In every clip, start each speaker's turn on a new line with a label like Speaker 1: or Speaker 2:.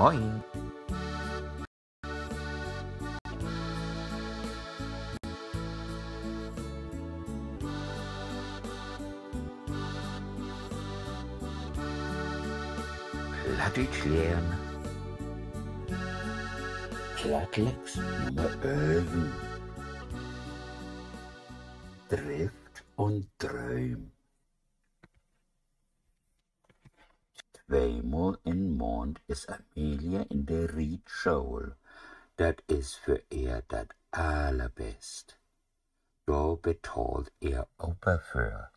Speaker 1: Moin. Plattdeutsch lernen. Plattlex Nummer 11. Trifft und träum. Zweimal im Mond ist Amelia in der Riedschule. Dat is für er dat allerbest. Da betalt er Opa für.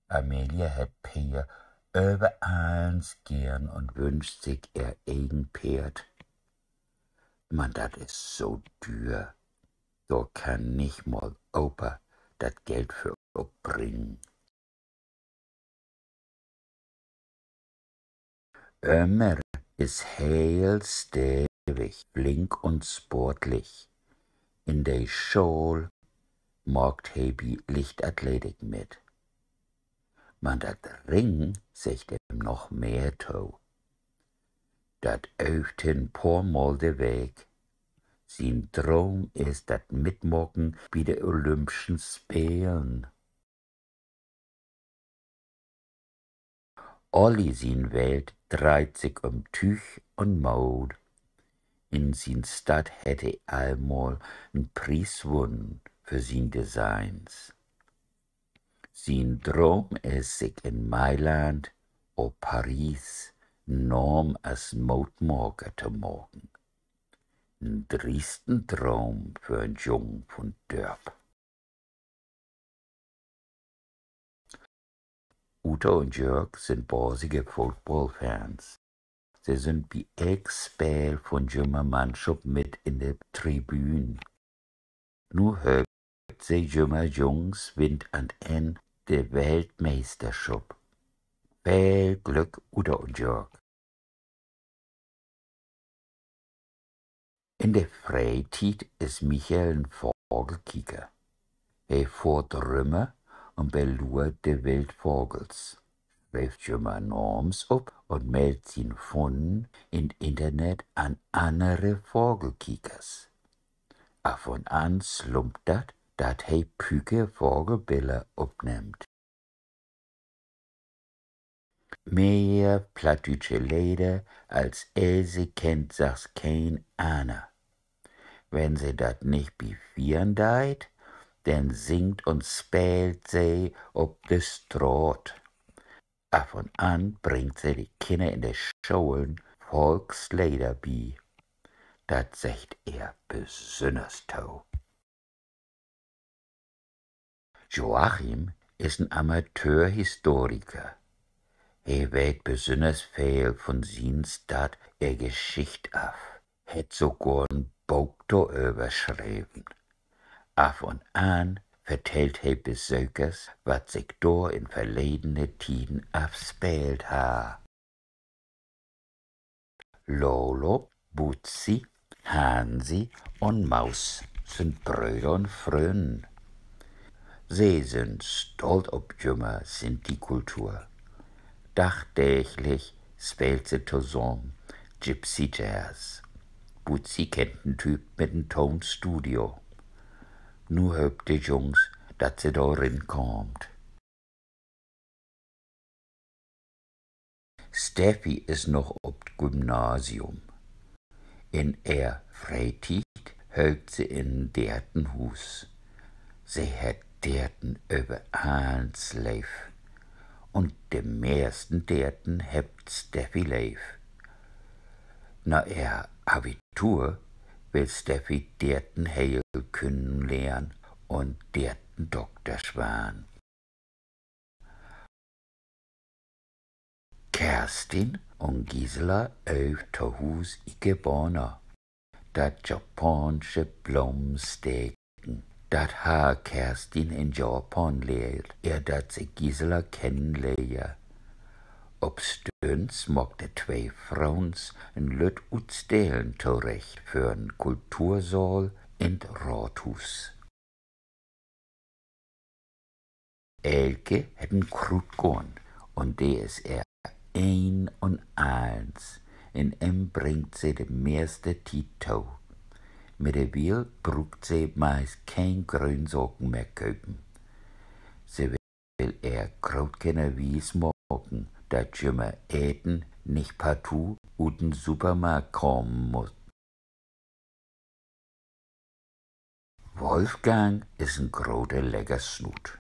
Speaker 1: Amelia hat Peer über eins gern und wünscht sich er eigen Pferd. Man, dat is so teuer. Da kann nicht mal Opa dat Geld für opbringen. Ömer is heel stevig, flink und sportlich. In der Schule macht Hebi Lichtathletik mit. Man dat Ring sagt ihm noch mehr to. Dat öft hin paar Mal de Weg. Sein Traum ist dat Mitmachen bei de Olympischen Spielen. Alli sin Welt dreht sich um Tüch und Mode. In sin Stadt hätte allmal n Preis gewonnen für sin Designs. Sein Traum ist, sich in Mailand oder Paris Norm als Modemaker zu machen. Ein driesten Traum für einen Jungen von Dörp. Uta und Jörg sind basige Footballfans. Sie sind bei Ex-Spiel von Jümmer Mannschaft mit in der Tribüne. Nur hört sie Jümmer Jungs Wind an N der Weltmeisterschaft. Viel Glück, Uta und Jörg. In der Freizeit ist Michael ein Vogelkicker. Er fährt Rümmer und beluert de Wildvogels, schreibt Jümmer Norms ab und meldet sin Funden im Internet an andere Vogelkickers. Af und an slumpt dat he Püke Vogelbilder abnimmt. Mehr plattdütsche Lieder als sie kennt, sagt's kein einer. Wenn sie dat nicht bevieren deit, denn singt und spielt sie ob de Straat. Af und an bringt sie die Kinder in de Schulen Volkslieder bei. Dat sagt er besonders tau. Joachim ist ein Amateurhistoriker. Er weet besonders viel von sin Stadt Geschicht af. Het sogar ein Buch darüber geschrieben. Af und an vertellt he Besuchers, wat sich da in verledene Tiden afspielt ha. Lolo, Butzi, Hansi und Maus sind Brüder und Freunde. Sie sind stolz ob Jümmer sind die Kultur. Dagtäglich spielt sie zusammen Gypsy Jazz. Butzi kennt einen Typ mit einem Tonstudio. Nur hofft die Jungs, dass sie da rinkommt. Steffi ist noch ob Gymnasium. In er Freizeit hält sie in derten Hus. Sie hat derten über eins Leif. Und dem meisten derten hebt Steffi Leif. Na er Abitur will Steffi derten heil können lernen und derten Doktor schwan. Kerstin und Gisela zu Hus Ikebana. Dat japanische Blomstecken. Dat ha Kerstin in Japan lehrt, dat sie Gisela kennenlernt. Ob Stöns mag de zwei Frauens en Lüt utstelen zurecht für en Kultursaal in Rathus. Elke het en Krutgorn und der is er ein und eins en bringt ze de meeste tijd toe. Met de wiel brukt ze meist geen grünsaken meer kopen. Ze wil grootkinder wies maken, dat je me eten nicht partout uit den Supermarkt komen moet. Wolfgang is een grote lekker snoet.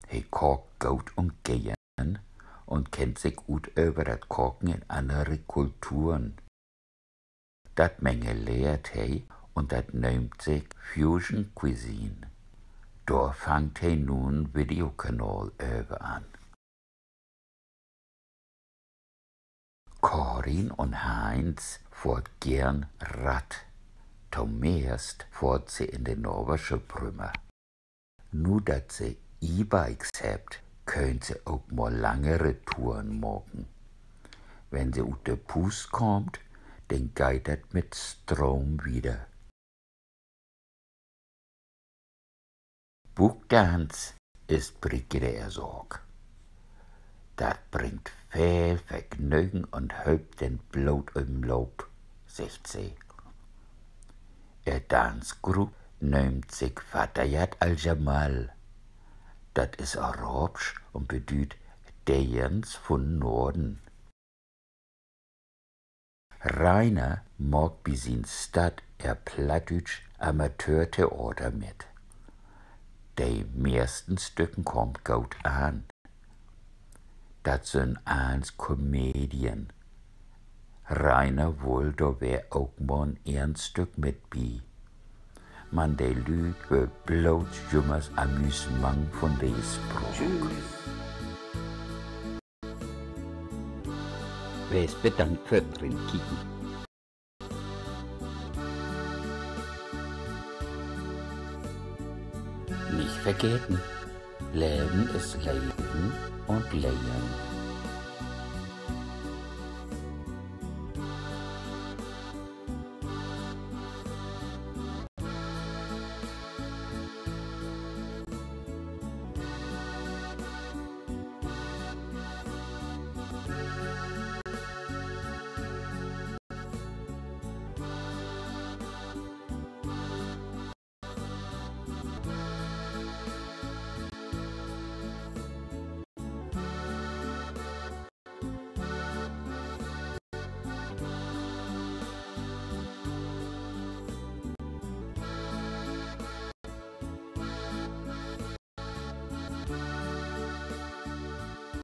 Speaker 1: Hij kocht goed und gern und kennt sich gut über das Kochen in andere Kulturen. Dat Menge lehrt hij und dat nennt sich Fusion Cuisine. Da fangt hij nun een Videokanal über an. Karin und Heinz fährt gern Rad. Zumeist fährt sie in de Norwegische Brümmer. Nu dat sie E-Bikes habt, könnt sie auch mal langere Touren machen. Wenn sie ut de Pust kommt, dann geht dat mit Strom wieder. Bugdans ist Brigittersorg. Dat bringt viel Vergnügen und hält den Blut im Lob, sagt sie. Dansgroep nennt sich Fatayat al-Jamal. Dat is Arabisch und bedeutet Dejens von Norden. Rainer mag bis in Stadt Plattdeutsch Amateurtheater mit. Die meisten Stücken kommt gut an. Dat sind eins Komedien. Rainer wohl da wär auch mal ein Stück mit bi. Man de Lüd für bloß jummers Amüsement von de Spruch.
Speaker 2: Tschüss.
Speaker 1: Wees bedankt für drin kicken. Nicht vergessen, Leben ist Leben und Leben.